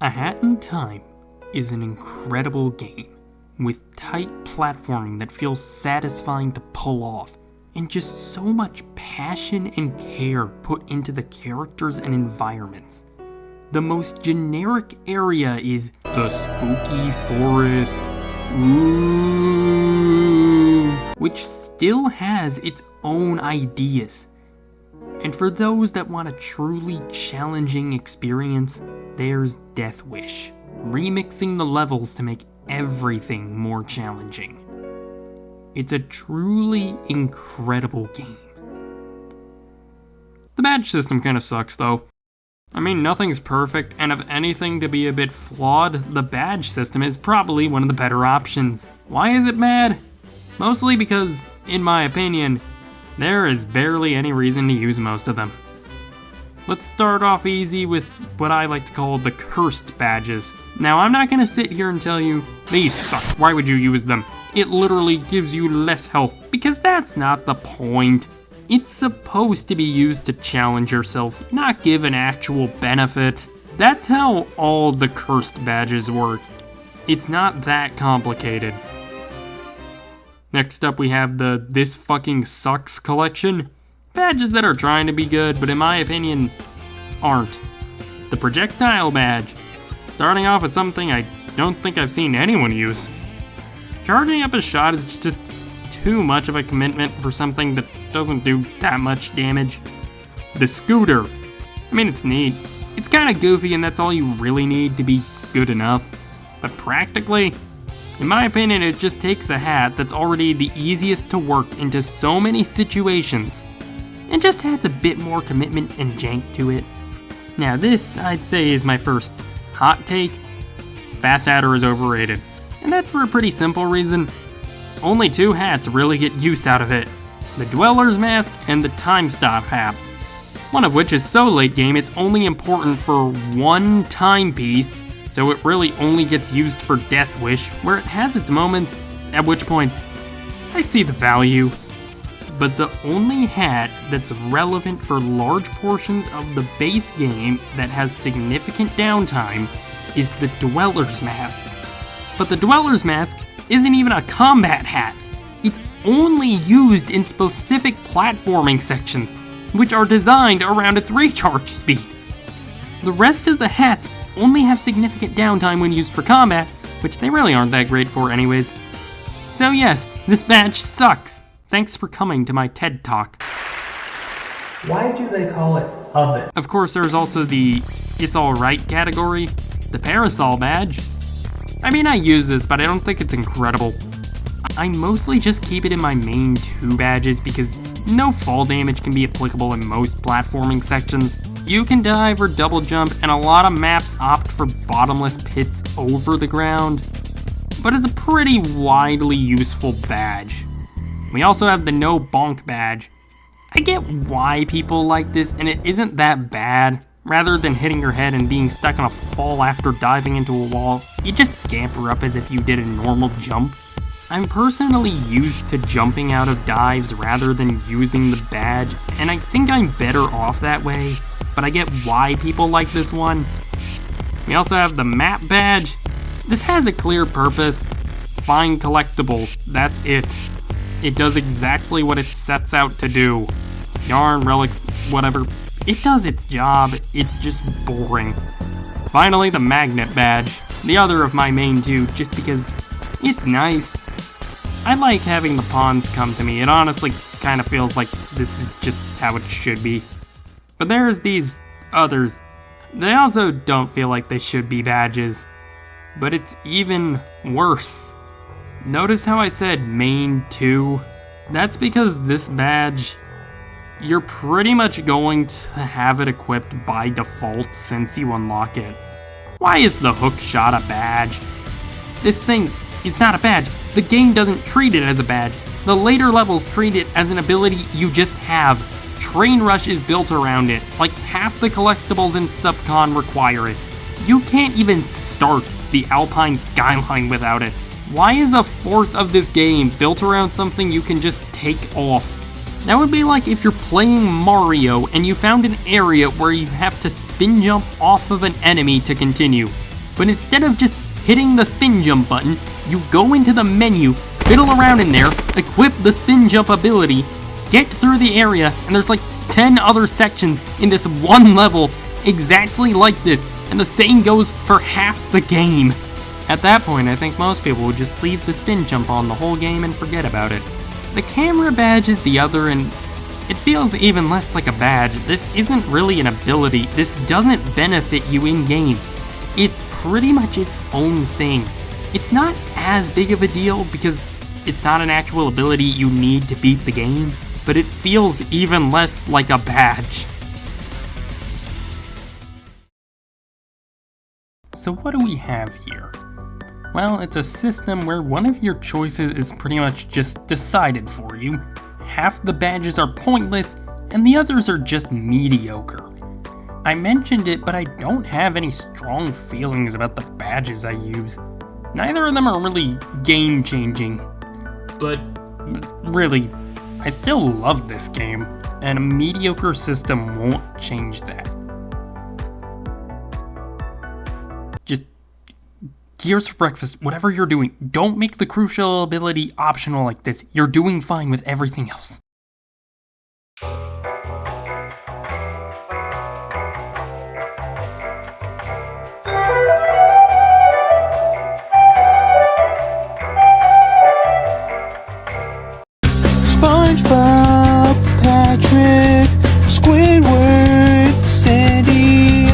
A Hat in Time is an incredible game, with tight platforming that feels satisfying to pull off, and just so much passion and care put into the characters and environments. The most generic area is the spooky forest, which still has its own ideas. And for those that want a truly challenging experience, there's Death Wish, remixing the levels to make everything more challenging. It's a truly incredible game. The badge system kinda sucks though. I mean, nothing's perfect, and if anything to be a bit flawed, the badge system is probably one of the better options. Why is it bad? Mostly because, in my opinion, there is barely any reason to use most of them. Let's start off easy with what I like to call the cursed badges. Now, I'm not gonna sit here and tell you, these suck, why would you use them? It literally gives you less health, because that's not the point. It's supposed to be used to challenge yourself, not give an actual benefit. That's how all the cursed badges work. It's not that complicated. Next up we have the This Fucking Sucks collection. Badges that are trying to be good, but in my opinion, aren't. The Projectile badge. Starting off with something I don't think I've seen anyone use. Charging up a shot is just too much of a commitment for something that doesn't do that much damage. The Scooter. I mean, it's neat. It's kinda goofy and that's all you really need to be good enough. But practically, in my opinion, it just takes a hat that's already the easiest to work into so many situations and just adds a bit more commitment and jank to it. Now this, I'd say, is my first hot take. Fast Adder is overrated. And that's for a pretty simple reason. Only two hats really get use out of it. The Dweller's Mask and the Time Stop hat. One of which is so late game it's only important for one timepiece, so it really only gets used for Death Wish, where it has its moments, at which point I see the value. But the only hat that's relevant for large portions of the base game that has significant downtime is the Dweller's Mask. But the Dweller's Mask isn't even a combat hat. It's only used in specific platforming sections, which are designed around its recharge speed. The rest of the hats only have significant downtime when used for combat, which they really aren't that great for anyways. So yes, this badge sucks. Thanks for coming to my TED Talk. Why do they call it oven? Of course, there's also the It's Alright category, the Parasol badge. I mean, I use this, but I don't think it's incredible. I mostly just keep it in my main two badges because no fall damage can be applicable in most platforming sections. You can dive or double jump, and a lot of maps opt for bottomless pits over the ground, but it's a pretty widely useful badge. We also have the No Bonk badge. I get why people like this, and it isn't that bad. Rather than hitting your head and being stuck on a fall after diving into a wall, you just scamper up as if you did a normal jump. I'm personally used to jumping out of dives rather than using the badge, and I think I'm better off that way, but I get why people like this one. We also have the Map badge. This has a clear purpose. Find collectibles, that's it. It does exactly what it sets out to do. Yarn, relics, whatever. It does its job, it's just boring. Finally, the Magnet badge. The other of my main two, just because it's nice. I like having the pawns come to me. It honestly kind of feels like this is just how it should be. But there's these others. They also don't feel like they should be badges. But it's even worse. Notice how I said main two? That's because this badge, you're pretty much going to have it equipped by default since you unlock it. Why is the hook shot a badge? This thing is not a badge. The game doesn't treat it as a badge. The later levels treat it as an ability you just have. Train Rush is built around it, like half the collectibles in Subcon require it. You can't even start the Alpine Skyline without it. Why is a fourth of this game built around something you can just take off? That would be like if you're playing Mario and you found an area where you have to spin jump off of an enemy to continue. But instead of just hitting the spin jump button, you go into the menu, fiddle around in there, equip the spin jump ability, get through the area, and there's like 10 other sections in this one level exactly like this, and the same goes for half the game. At that point, I think most people would just leave the spin jump on the whole game and forget about it. The camera badge is the other, and it feels even less like a badge. This isn't really an ability. This doesn't benefit you in-game. It's pretty much its own thing. It's not as big of a deal because it's not an actual ability you need to beat the game, but it feels even less like a badge. So what do we have here? Well, it's a system where one of your choices is pretty much just decided for you. Half the badges are pointless, and the others are just mediocre. I mentioned it, but I don't have any strong feelings about the badges I use. Neither of them are really game-changing. But really, I still love this game, and a mediocre system won't change that. Just Gears for breakfast, whatever you're doing, don't make the crucial ability optional like this. You're doing fine with everything else.